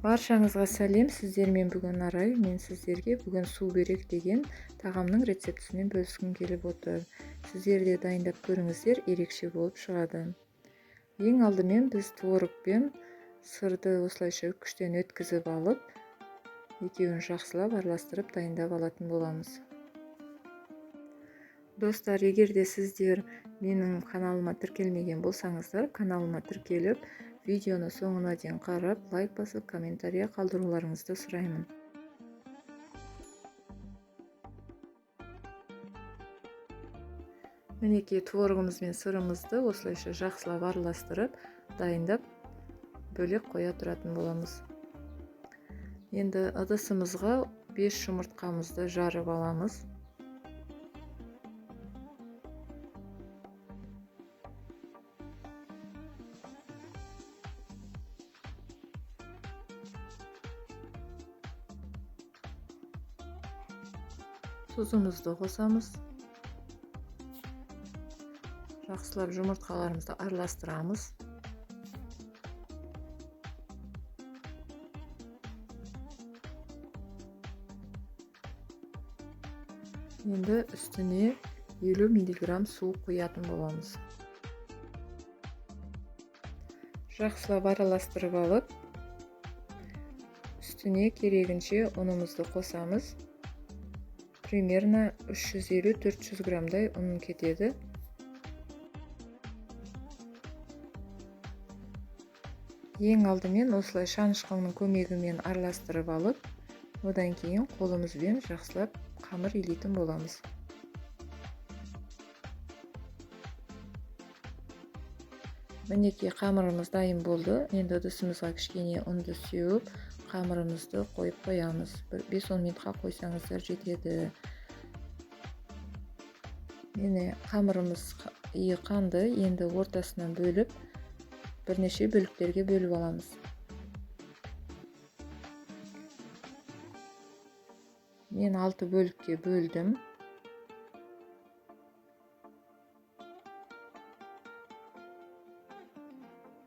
Баршаңызға сәлем, сіздермен бүгін Арай. Мен сіздерге бүгін су бөрек деген тағамның рецептісімен бөліскім келіп отыр. Сіздер де дайындап көріңіздер, ерекше болып шығады. Ең алдымен біз творог пен сырды осылайша үккіштен өткізіп алып, екеуін жақсылап араластырып дайындап алатын боламыз. Достар, егер де сіздер менің каналыма тіркелмеген болсаңыздар, каналыма тіркеліп, видеоны соңына дейін қарап, лайк басып, комментария қалдыруларыңызды сұраймын. Мінекей творогымыз бен сырымызды осылайша жақсылап араластырып, дайындап бөлек қоя тұратын боламыз. Енді ыдысымызға 5 жұмыртқамызды жарып аламыз. Tuzumuzu қосамыз. Жақсылап жұмыртқаларымызды араластырамыз. Енді үстіне 50 мг су құятын боламыз. Жақсылап араластырып алып, үстіне керегінше ұнымызды қосамыз. Примерно 350-400 грамдай ұн кетеді. Ең алдымен осылай шанышқының көмегімен араластырып алып, одан кейін қолымызбен жақсылап қамыр илейтін боламыз. Мінекей қамырымыз дайын болды. Енді ыдысымызға кішкене ұнды сеуіп, қамырымызды қойып қоямыз. 5-10 минутқа қойсаңыздар жетеді. Міне қамырымыз қанды. Енді ортасынан бөліп, бірнеше бөліктерге бөліп аламыз. Мен 6 бөлікке бөлдім.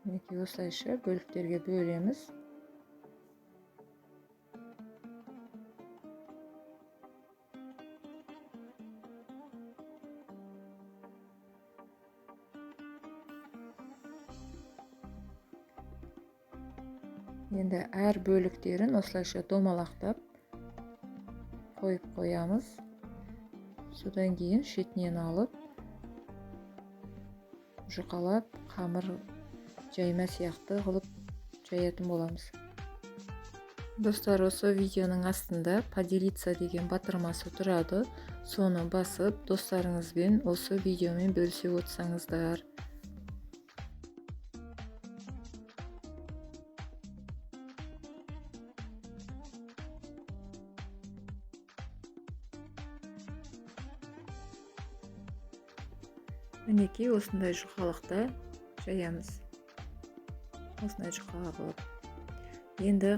Мінекей осылайша бөліктерге бөлеміз. Енді әр бөліктерін осылайша домалақтап қойып қоямыз. Содан кейін шетінен алып, жұқалап, қамыр жайма сияқты қылып жаятын боламыз. Достар, осы видеоның астында поделиться деген батырмасы тұрады. Соны басып, достарыңызбен осы видеомен бөлісе отырсаңыздар. Мінекей осындай жұқалықта жаямыз. Осындай жұқалақ болып. Енді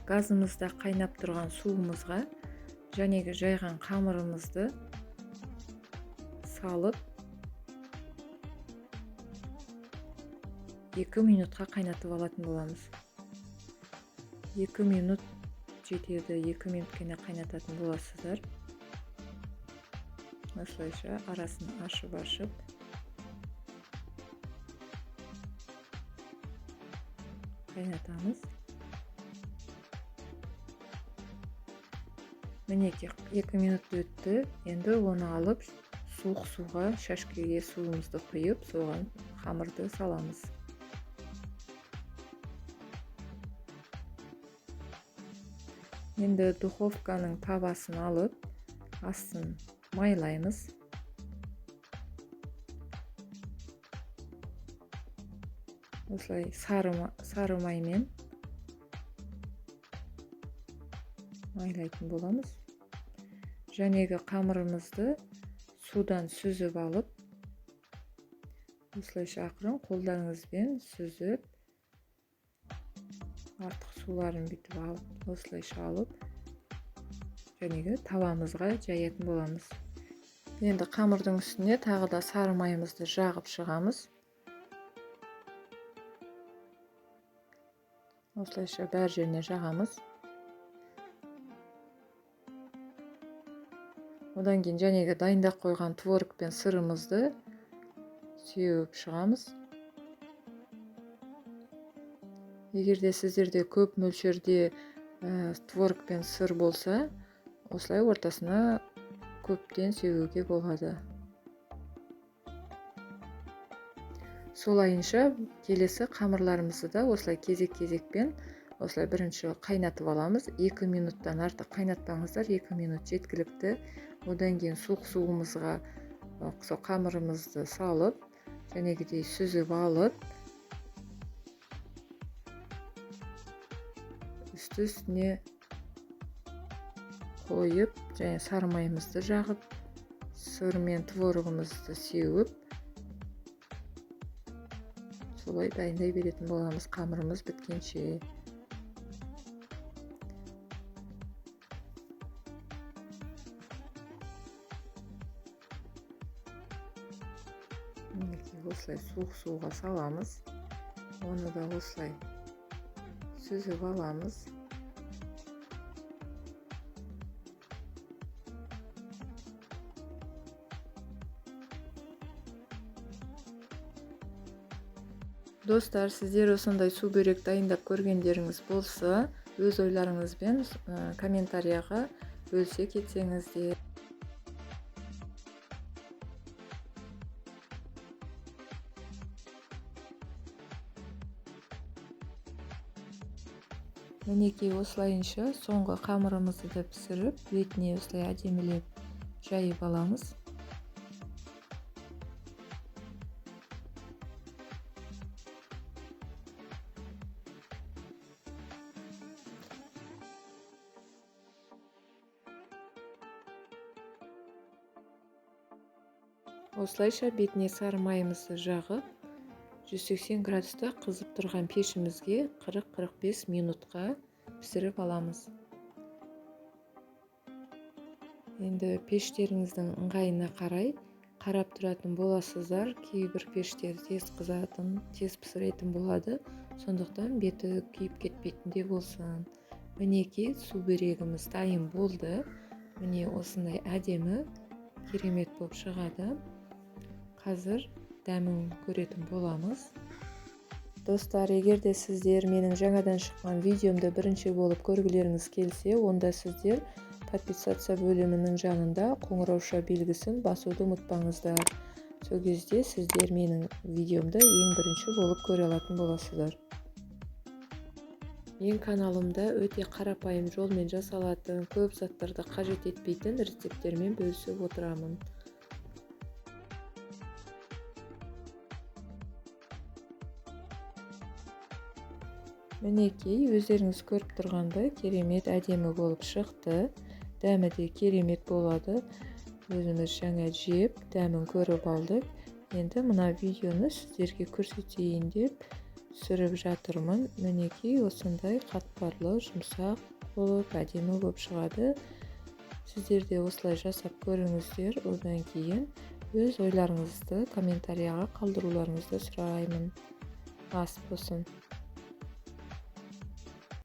газымызда қайнап тұрған суымызға жәнегі жайған қамырымызды салып 2 минутқа қайнатып алатын боламыз. 2 минут жетеді. 2 минут кене қайнататын боласыздар. Осылайша арасын ашып қайнатамыз. Мінекей 2 минут өтті. Енді оны алып, суық суға, шашкеге суымызды құйып, соған қамырды саламыз. Енді духовканың табасын алып, астын майлаймыз. Осылай сары маймен майлайтын боламыз. Жәнегі қамырымызды судан сүзіп алып, осылайша ақырын қолдарыңызбен сүзіп, артық суларын бүйтіп алып, осылайша алып, жәнегі тавамызға жаятын боламыз. Енді қамырдың үстіне тағы да сары майымызды жағып шығамыз. Осылайша бәр жеріне жағамыз. Одан кейін жәнегі дайындап қойған творог пен сырымызды сеуіп шығамыз. Егерде сіздерде көп мөлшерде творог пен сыр болса, осылай ортасына көптен сеууге болады. Солайынша келесі қамырларымызды да осылай кезек-кезекпен осылай бірінші қайнатып аламыз. 2 минуттан артық қайнатпаңыздар, 2 минут жеткілікті. Одан кейін суық суымызға қамырымызды салып, жәнегідей сүзіп алып, үсті-үстіне қойып, және сары майымызды жағып, сыр мен творогымызды сеуіп, солай дайындай беретін боламыз қамырымыз біткенше. Осылай суық суға саламыз. Оны да осылай сүзіп аламыз. Достар, сіздер осындай су бөрек дайындап көргендеріңіз болса, өз ойларыңызбен комментарияға бөлісе кетсеңіздер. Мінекей осылайынша соңғы қамырымызды да пісіріп, бетіне осылай әдемілеп жайып аламыз. Осылайша бетіне сары майымызды жағып, 180 градуста қызып тұрған пешімізге 40-45 минутқа пісіріп аламыз. Енді пештеріңіздің ыңғайына қарай қарап тұратын боласыздар. Кейбір пештер тез қызатын, тез пісіретін болады. Сондықтан беті күйіп кетпейтіндей болсын. Мінекей су бөрегіміз дайын болды. Міне осындай әдемі, керемет болып шығады. Қазір дәмін көретін боламыз. Достар, егерде сіздер менің жаңадан шыққан видеомды бірінші болып көргілеріңіз келсе, онда сіздер подписаться бөлімінің жанында қоңырауша белгісін басуды ұмытпаңыздар. Сол кезде сіздер менің видеомды ең бірінші болып көре алатын боласыздар. Мен каналымда өте қарапайым жолмен жасалатын, көп заттарды қажет етпейтін рецепттермен бөлісіп отырамын. Мінекей, өздеріңіз көріп тұрғандай керемет әдемі болып шықты. Дәмі де керемет болады. Өзіміз жаңа жеп, дәмін көріп алдық. Енді мына видеоны сіздерге көрсетейін деп түсіріп жатырмын. Мінекей, осындай қатпарлы, жұмсақ болып, әдемі болып шығады. Сіздер де осылай жасап көріңіздер. Одан кейін өз ойларыңызды комментарияға қалдыруларыңызды сұраймын. Ас болсын.